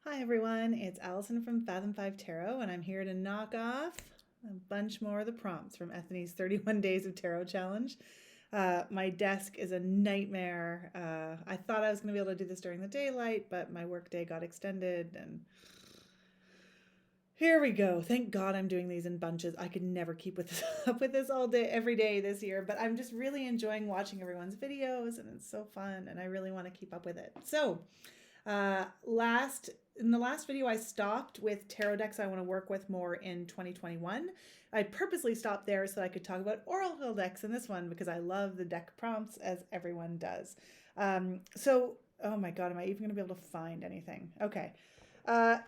Hi everyone, it's Allison from Fathom 5 Tarot, and I'm here to knock off a bunch more of the prompts from Ethony's 31 Days of Tarot Challenge. My desk is a nightmare. I thought I was going to be able to do this during the daylight, but my workday got extended, and here we go. Thank God I'm doing these in bunches. I could never keep up with this all day, every day this year, but I'm just really enjoying watching everyone's videos, and it's so fun, and I really want to keep up with it. So, last in the last video, I stopped with tarot decks I want to work with more in 2021. I purposely stopped there so I could talk about oracle decks in this one because I love the deck prompts, as everyone does. Oh my God, am I even going to be able to find anything? Okay.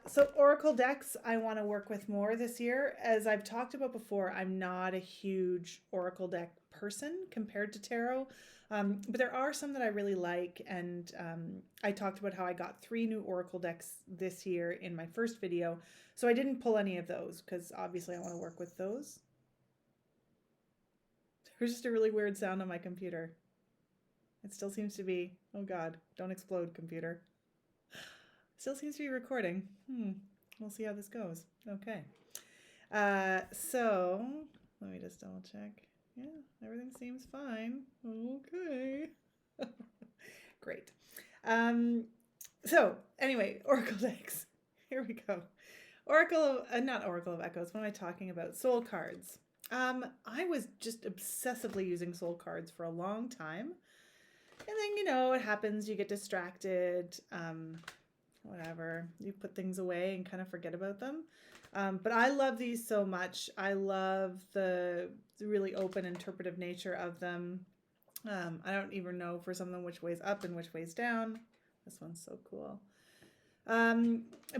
So oracle decks I want to work with more this year. As I've talked about before, I'm not a huge oracle deck person compared to tarot. But there are some that I really like, and I talked about how I got 3 new oracle decks this year in my first video, so I didn't pull any of those because obviously I want to work with those. There's just a really weird sound on my computer. It still seems to be, oh God, don't explode, computer. Still seems to be recording. We'll see how this goes. Okay. So let me just double check. Yeah, everything seems fine. Okay. Great. So anyway, Oracle decks. Here we go. Not Oracle of Echoes. What am I talking about? Soul cards. I was just obsessively using soul cards for a long time. And then, it happens. You get distracted. Whatever. You put things away and kind of forget about them. But I love these so much. I love the really open interpretive nature of them. I don't even know for some of them which way's up and which way's down. This one's so cool.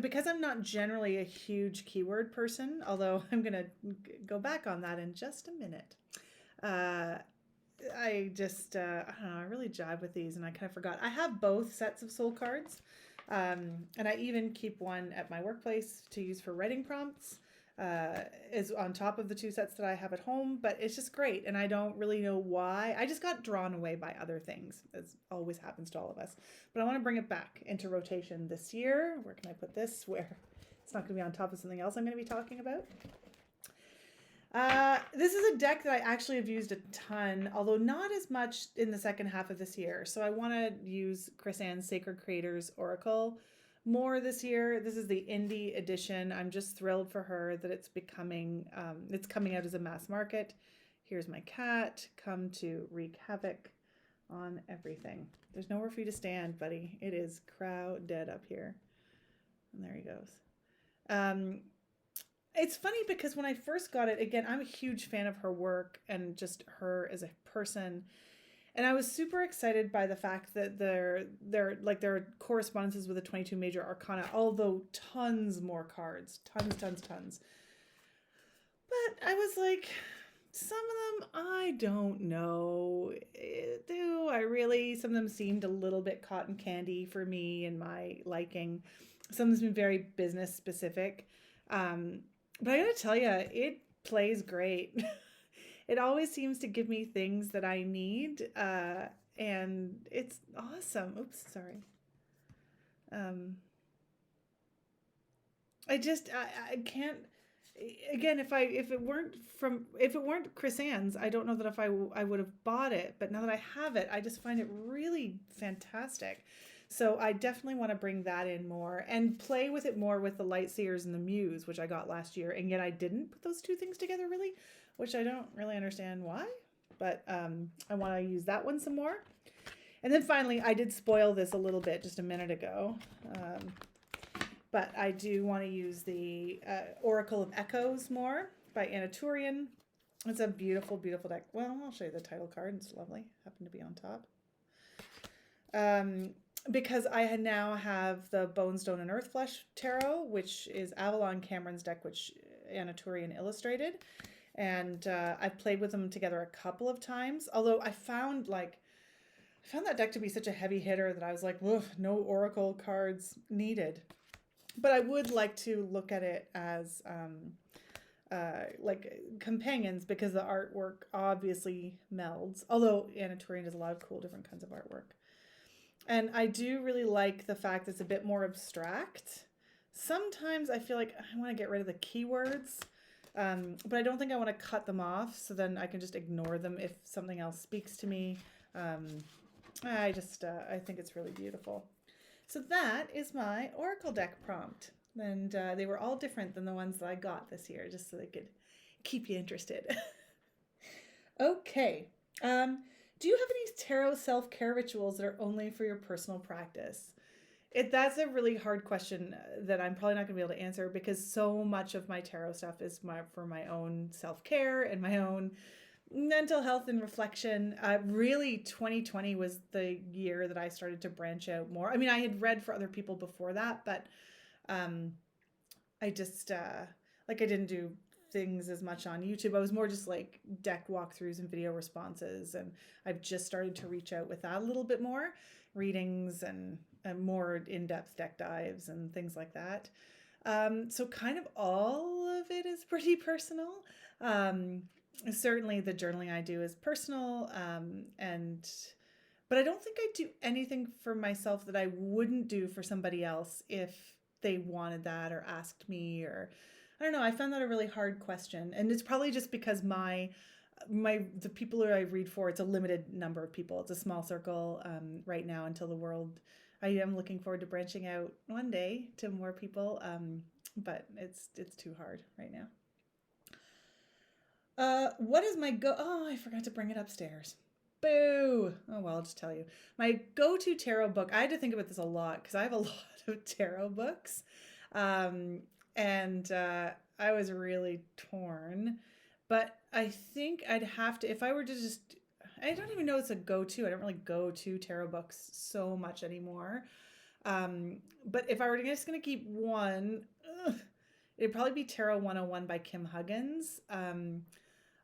Because I'm not generally a huge keyword person, although I'm going to go back on that in just a minute. I just, I don't know, I really jive with these, and I kind of forgot. I have both sets of soul cards, and I even keep one at my workplace to use for writing prompts. Is on top of the 2 sets that I have at home, but it's just great, and I don't really know why. I just got drawn away by other things, as always happens to all of us. But I want to bring it back into rotation this year. Where can I put this? Where it's not going to be on top of something else I'm going to be talking about. This is a deck that I actually have used a ton, although not as much in the second half of this year. So I want to use Chris Ann's Sacred Creators Oracle more this year. This is the indie edition. I'm just thrilled for her that it's coming out as a mass market. Here's my cat, come to wreak havoc on everything. There's nowhere for you to stand, buddy. It is crowded up here. And there he goes. It's funny because when I first got it, again, I'm a huge fan of her work and just her as a person. And I was super excited by the fact that there are correspondences with the 22 major arcana, although tons more cards, tons. But I was like, some of them I don't know. Do I really? Some of them seemed a little bit cotton candy for me and my liking. Some of them been very business specific. But I gotta tell you, it plays great. It always seems to give me things that I need, and it's awesome. Oops, sorry. I can't. Again, if it weren't Chris Ann's, I don't know that if I would have bought it. But now that I have it, I just find it really fantastic. So I definitely want to bring that in more and play with it more with the Lightseers and the Muse, which I got last year, and yet I didn't put those 2 things together really, which I don't really understand why. But I want to use that one some more. And then finally, I did spoil this a little bit just a minute ago. But I do want to use the Oracle of Echoes more by Anaturian. It's a beautiful, beautiful deck. Well, I'll show you the title card. It's lovely. Happened to be on top. Because I now have the Bone, Stone, and Earthflesh Tarot, which is Avalon Cameron's deck, which Anaturian illustrated. And I've played with them together a couple of times. Although I found that deck to be such a heavy hitter that I was like, no Oracle cards needed. But I would like to look at it as like companions, because the artwork obviously melds. Although Anaturian does a lot of cool different kinds of artwork. And I do really like the fact that it's a bit more abstract. sometimes I feel like I want to get rid of the keywords, but I don't think I want to cut them off. So then I can just ignore them if something else speaks to me. Um, I think it's really beautiful. So that is my Oracle deck prompt. And they were all different than the ones that I got this year, just so they could keep you interested. Okay. Do you have any tarot self-care rituals that are only for your personal practice? That's a really hard question that I'm probably not going to be able to answer because so much of my tarot stuff is for my own self-care and my own mental health and reflection. Really, 2020 was the year that I started to branch out more. I mean, I had read for other people before that, but um, I just like I didn't do things as much on YouTube. I was more just like deck walkthroughs and video responses, and I've just started to reach out with that a little bit more, readings and more in-depth deck dives and things like that. So kind of all of it is pretty personal. Certainly the journaling I do is personal, but I don't think I do anything for myself that I wouldn't do for somebody else if they wanted that or asked me, or I don't know. I found that a really hard question, and it's probably just because the people who I read for, it's a limited number of people. It's a small circle right now until the world. I am looking forward to branching out one day to more people, but it's too hard right now. What is my go? Oh, I forgot to bring it upstairs. Boo! Oh well, I'll just tell you. My go-to tarot book. I had to think about this a lot because I have a lot of tarot books, and I was really torn. But I think I'd have to, if I were to just, I don't even know it's a go-to. I don't really go to tarot books so much anymore. But if I were just going to keep one, it'd probably be Tarot 101 by Kim Huggins.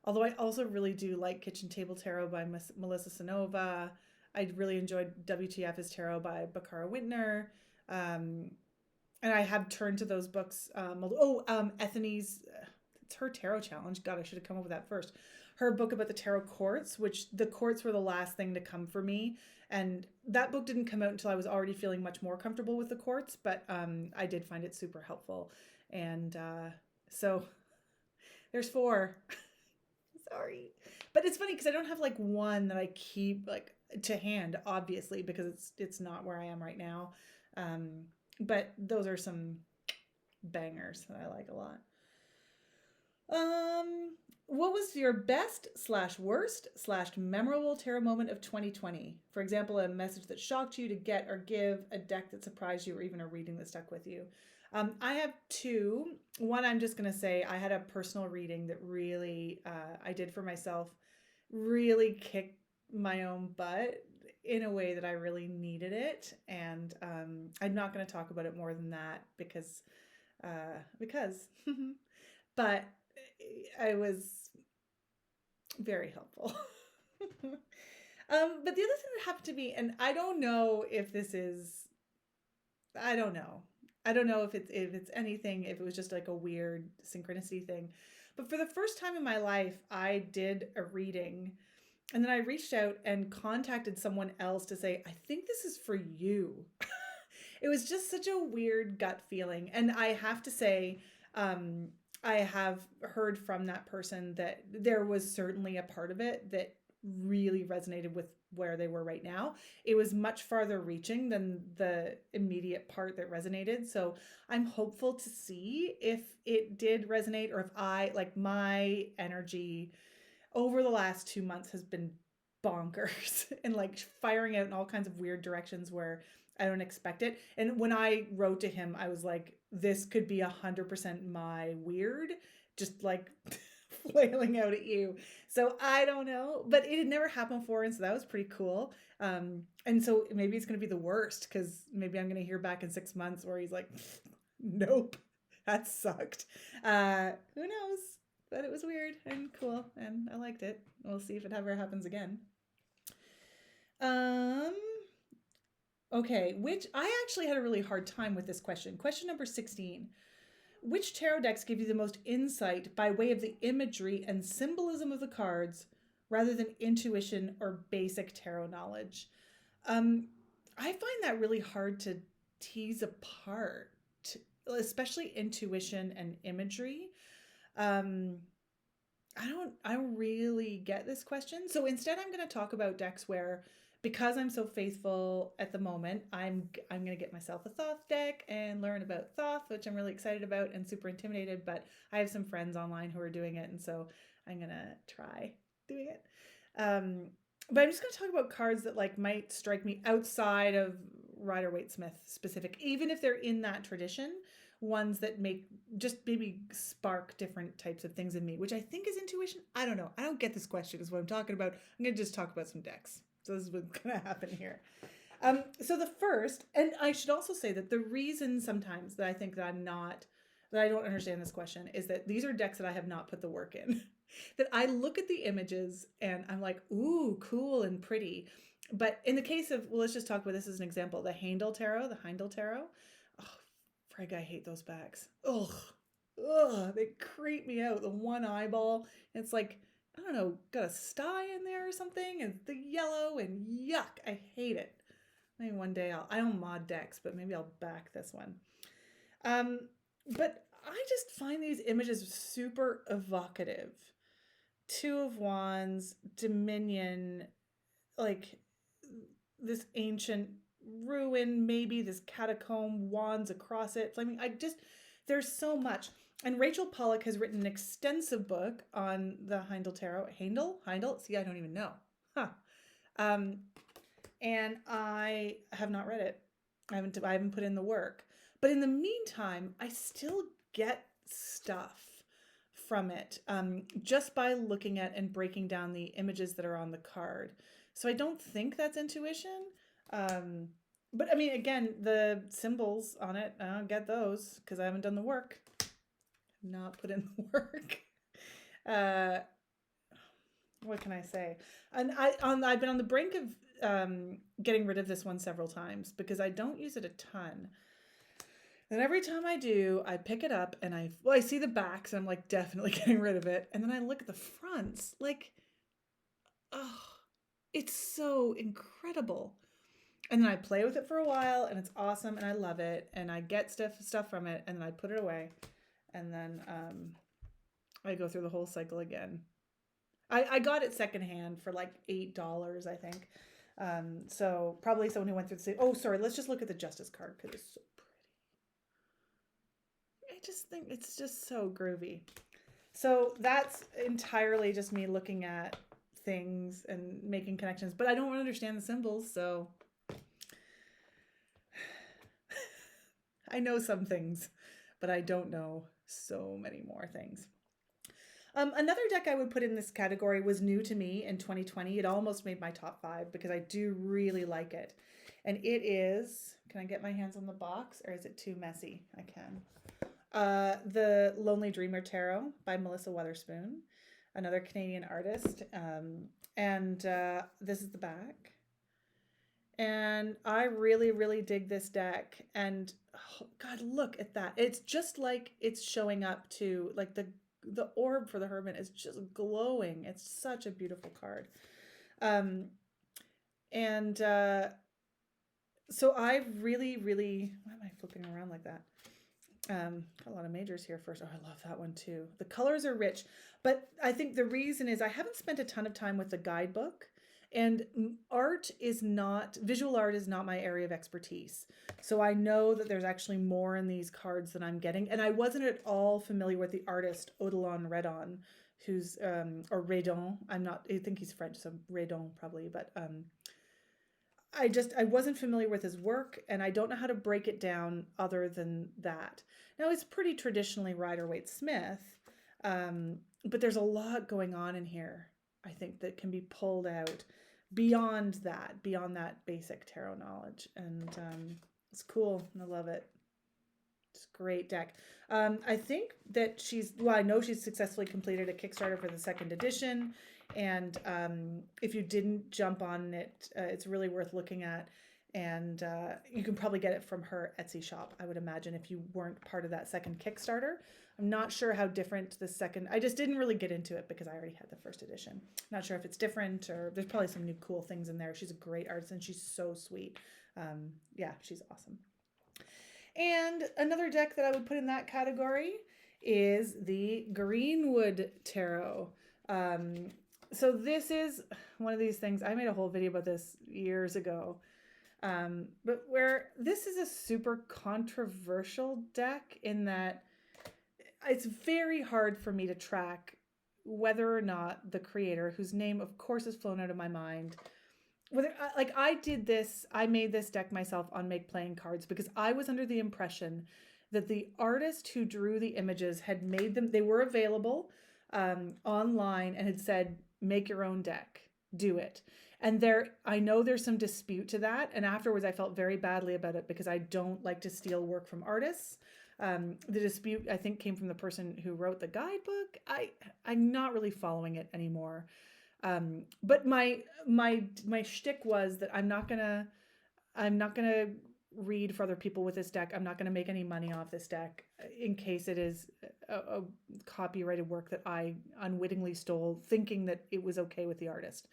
Although I also really do like Kitchen Table Tarot by Melissa Sanova. I really enjoyed WTF is Tarot by Bakara Wintner. And I have turned to those books. Ethony's, it's her tarot challenge. God, I should have come up with that first. Her book about the tarot courts, which the courts were the last thing to come for me. And that book didn't come out until I was already feeling much more comfortable with the courts, but I did find it super helpful. And so there's 4. Sorry. But it's funny because I don't have like one that I keep like to hand, obviously, because it's not where I am right now. But those are some bangers that I like a lot. What was your best / worst / memorable tarot moment of 2020? For example, a message that shocked you to get or give, a deck that surprised you, or even a reading that stuck with you. I have 2. One, I'm just going to say I had a personal reading that really, I did for myself, really kicked my own butt in a way that I really needed it. And I'm not going to talk about it more than that because, but I was very helpful. But the other thing that happened to me, and I don't know if this is, I don't know. I don't know if it's anything, if it was just like a weird synchronicity thing. But for the first time in my life, I did a reading, and then I reached out and contacted someone else to say, I think this is for you. It was just such a weird gut feeling. And I have to say, I have heard from that person that there was certainly a part of it that really resonated with where they were right now. It was much farther reaching than the immediate part that resonated. So I'm hopeful to see if it did resonate, or if my energy over the last 2 months has been bonkers and like firing out in all kinds of weird directions where I don't expect it. And when I wrote to him, I was like, this could be 100% my weird, just like flailing out at you. So I don't know, but it had never happened before. And so that was pretty cool. And so maybe it's going to be the worst, because maybe I'm going to hear back in 6 months where he's like, nope, that sucked. Who knows? But it was weird and cool, and I liked it. We'll see if it ever happens again. Okay, which I actually had a really hard time with this question. Question number 16. Which tarot decks give you the most insight by way of the imagery and symbolism of the cards rather than intuition or basic tarot knowledge? I find that really hard to tease apart. especially intuition and imagery. Um, I don't really get this question. So instead I'm going to talk about decks where, because I'm so faithful at the moment, I'm going to get myself a Thoth deck and learn about Thoth, which I'm really excited about and super intimidated, but I have some friends online who are doing it, and so I'm going to try doing it. But I'm just going to talk about cards that like might strike me outside of Rider-Waite-Smith specific, even if they're in that tradition, ones that make just maybe spark different types of things in me, which I think is intuition. I don't know. I don't get this question is what I'm talking about. I'm going to just talk about some decks. So this is what's going to happen here. So the first, and I should also say that the reason sometimes that I think that that I don't understand this question is that these are decks that I have not put the work in. That I look at the images and I'm like, ooh, cool and pretty. But in the case of, well, let's just talk about this as an example, the Heindel Tarot, oh, frig, I hate those backs. Ugh, they creep me out. The one eyeball, it's like, I don't know, got a sty in there or something, and the yellow, and yuck, I hate it. Maybe one day I don't mod decks, but maybe I'll back this one. But I just find these images super evocative. Two of Wands, Dominion, like this ancient ruin, maybe this catacomb, wands across it. I mean, there's so much. And Rachel Pollack has written an extensive book on the Heindel Tarot. Heindel? See, I don't even know. Huh. And I have not read it. I haven't put in the work. But in the meantime, I still get stuff from it, just by looking at and breaking down the images that are on the card. So I don't think that's intuition. But I mean, again, the symbols on it, I don't get those because I haven't done the work. Not put in the work. What can I say? And I've been on the brink of getting rid of this one several times because I don't use it a ton. And every time I do, I pick it up and I see the backs and I'm like, definitely getting rid of it. And then I look at the fronts, like, oh, it's so incredible. And then I play with it for a while and it's awesome and I love it and I get stuff from it and then I put it away and then I go through the whole cycle again. I got it secondhand for like $8, I think. So probably someone who went through the same. Oh, sorry. Let's just look at the Justice card because it's so pretty. I just think it's just so groovy. So that's entirely just me looking at things and making connections, but I don't understand the symbols, so I know some things, but I don't know so many more things. Another deck I would put in this category was new to me in 2020. It almost made my top 5 because I do really like it. And it is, can I get my hands on the box or is it too messy? I can. The Lonely Dreamer Tarot by Melissa Weatherspoon, another Canadian artist. And this is the back. And I really, really dig this deck. And oh, God, look at that. It's just like it's showing up to like the orb for the Hermit is just glowing. It's such a beautiful card. So I really, really, why am I flipping around like that? A lot of majors here first. Oh, I love that one too. The colors are rich, but I think the reason is I haven't spent a ton of time with the guidebook, and visual art is not my area of expertise. So I know that there's actually more in these cards than I'm getting, and I wasn't at all familiar with the artist Odilon Redon, who's or Redon. I think he's French, so Redon probably, but I wasn't familiar with his work and I don't know how to break it down other than that. Now it's pretty traditionally Rider-Waite-Smith, but there's a lot going on in here, I think, that can be pulled out beyond that basic tarot knowledge. And it's cool. I love it. It's a great deck. I think that I know she's successfully completed a Kickstarter for the 2nd edition. And if you didn't jump on it, it's really worth looking at. And you can probably get it from her Etsy shop, I would imagine, if you weren't part of that 2nd Kickstarter. I'm not sure how different the second, I just didn't really get into it because I already had the 1st edition. Not sure if it's different or there's probably some new cool things in there. She's a great artist and she's so sweet. Yeah, she's awesome. And another deck that I would put in that category is the Greenwood Tarot. So this is one of these things, I made a whole video about this years ago, but where this is a super controversial deck in that it's very hard for me to track whether or not the creator, whose name of course has flown out of my mind, whether like I made this deck myself on Make Playing Cards because I was under the impression that the artist who drew the images had made them, they were available online and had said, make your own deck, do it. And I know there's some dispute to that. And afterwards I felt very badly about it because I don't like to steal work from artists. The dispute, I think, came from the person who wrote the guidebook. I'm not really following it anymore. But my shtick was that I'm not gonna read for other people with this deck. I'm not gonna make any money off this deck in case it is a copyrighted work that I unwittingly stole, thinking that it was okay with the artist.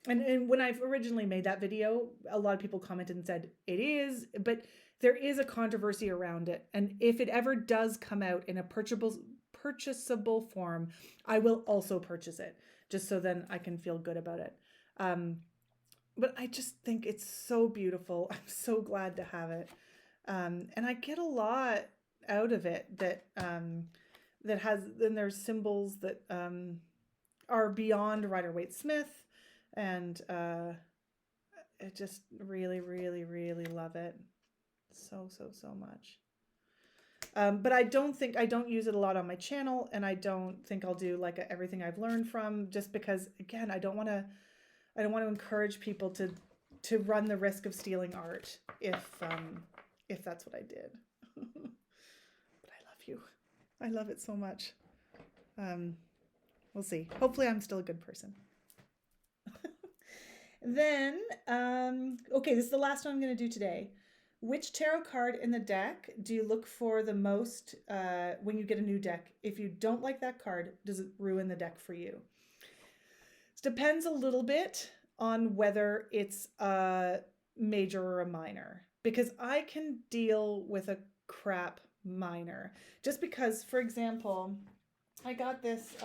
And when I've originally made that video, a lot of people commented and said it is, but there is a controversy around it. And if it ever does come out in a purchasable form, I will also purchase it, just so then I can feel good about it. But I just think it's so beautiful. I'm so glad to have it. And I get a lot out of it that then there's symbols that are beyond Rider-Waite-Smith. And I just really, really, really love it. So much. But I don't use it a lot on my channel, and I don't think I'll do like everything I've learned from, just because, again, I don't want to encourage people to run the risk of stealing art if that's what I did. But I love you. I love it so much. We'll see. Hopefully I'm still a good person. Then, okay, this is the last one I'm going to do today. Which tarot card in the deck do you look for the most when you get a new deck? If you don't like that card, does it ruin the deck for you? It depends a little bit on whether it's a major or a minor, because I can deal with a crap minor. Just because, for example, I got this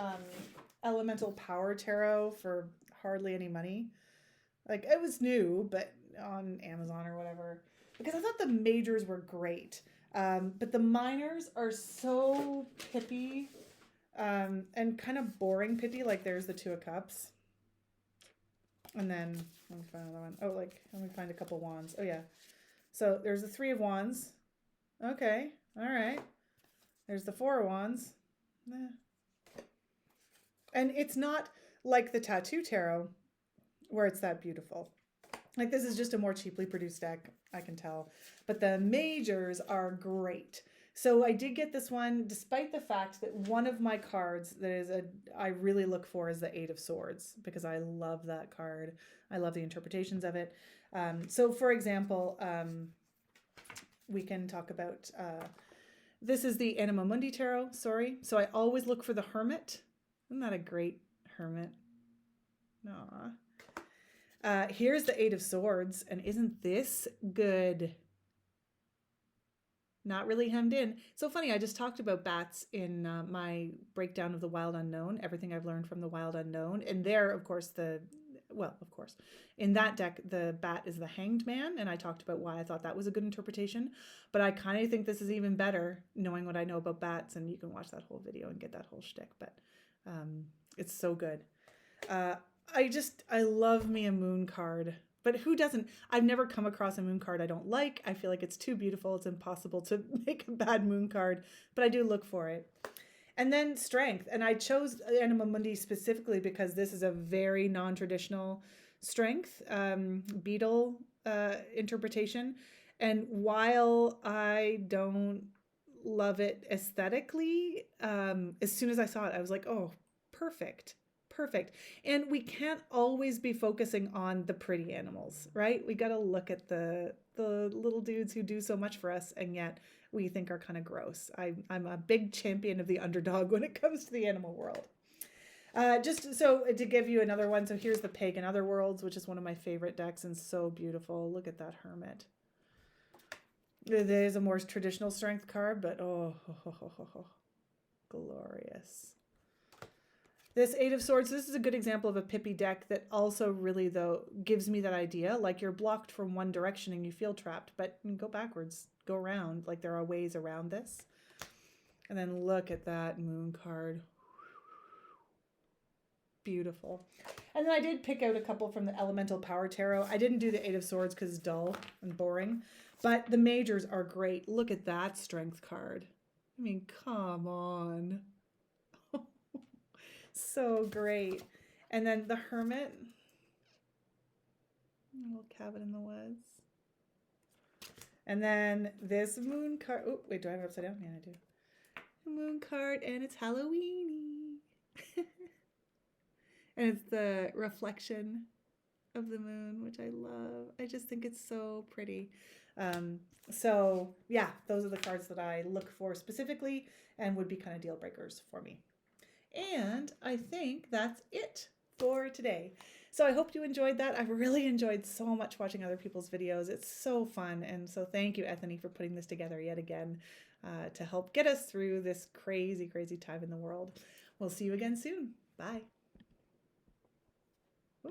Elemental Power Tarot for hardly any money. Like, it was new, but on Amazon or whatever, because I thought the majors were great. But the minors are so pippy and kind of boring pippy. Like, there's the Two of Cups. And then, let me find another one. Oh, like, let me find a couple wands. Oh, yeah. So there's the Three of Wands. Okay. All right. There's the Four of Wands. And it's not like the Tattoo Tarot, where it's that beautiful. Like, this is just a more cheaply produced deck, I can tell. But the majors are great. So I did get this one, despite the fact that one of my cards I really look for is the Eight of Swords, because I love that card. I love the interpretations of it. So for example, we can talk about, this is the Anima Mundi Tarot, sorry. So I always look for the Hermit. Isn't that a great Hermit? Aww. Here's the Eight of Swords, and isn't this good? Not really hemmed in. So funny, I just talked about bats in my breakdown of the Wild Unknown, everything I've learned from the Wild Unknown. And there, of course, in that deck, the bat is the Hanged Man, and I talked about why I thought that was a good interpretation. But I kind of think this is even better, knowing what I know about bats, and you can watch that whole video and get that whole shtick. But it's so good. I love me a moon card, but who doesn't? I've never come across a moon card I don't like. I feel like it's too beautiful. It's impossible to make a bad moon card, but I do look for it. And then strength. And I chose Anima Mundi specifically because this is a very non-traditional strength, beetle interpretation. And while I don't love it aesthetically, as soon as I saw it, I was like, oh, perfect. Perfect. And we can't always be focusing on the pretty animals, right? We got to look at the little dudes who do so much for us, and yet we think are kind of gross. I'm a big champion of the underdog when it comes to the animal world. Just so to give you another one. So here's the Pagan Otherworlds, which is one of my favorite decks and so beautiful. Look at that Hermit. There's a more traditional strength card, but oh, glorious. This Eight of Swords, this is a good example of a pippy deck that also really, though, gives me that idea. Like you're blocked from one direction and you feel trapped, but go backwards, go around. Like there are ways around this. And then look at that moon card. Beautiful. And then I did pick out a couple from the Elemental Power Tarot. I didn't do the Eight of Swords because it's dull and boring, but the majors are great. Look at that strength card. I mean, come on. So great. And then the Hermit. A little cabin in the woods. And then this moon card. Oh, wait, do I have it upside down? Yeah, I do. A moon card, and it's Halloween-y. And it's the reflection of the moon, which I love. I just think it's so pretty. So yeah, those are the cards that I look for specifically and would be kind of deal breakers for me. And I think that's it for today. So I hope you enjoyed that. I've really enjoyed so much watching other people's videos. It's so fun. And so thank you, Ethony, for putting this together yet again to help get us through this crazy, crazy time in the world. We'll see you again soon. Bye.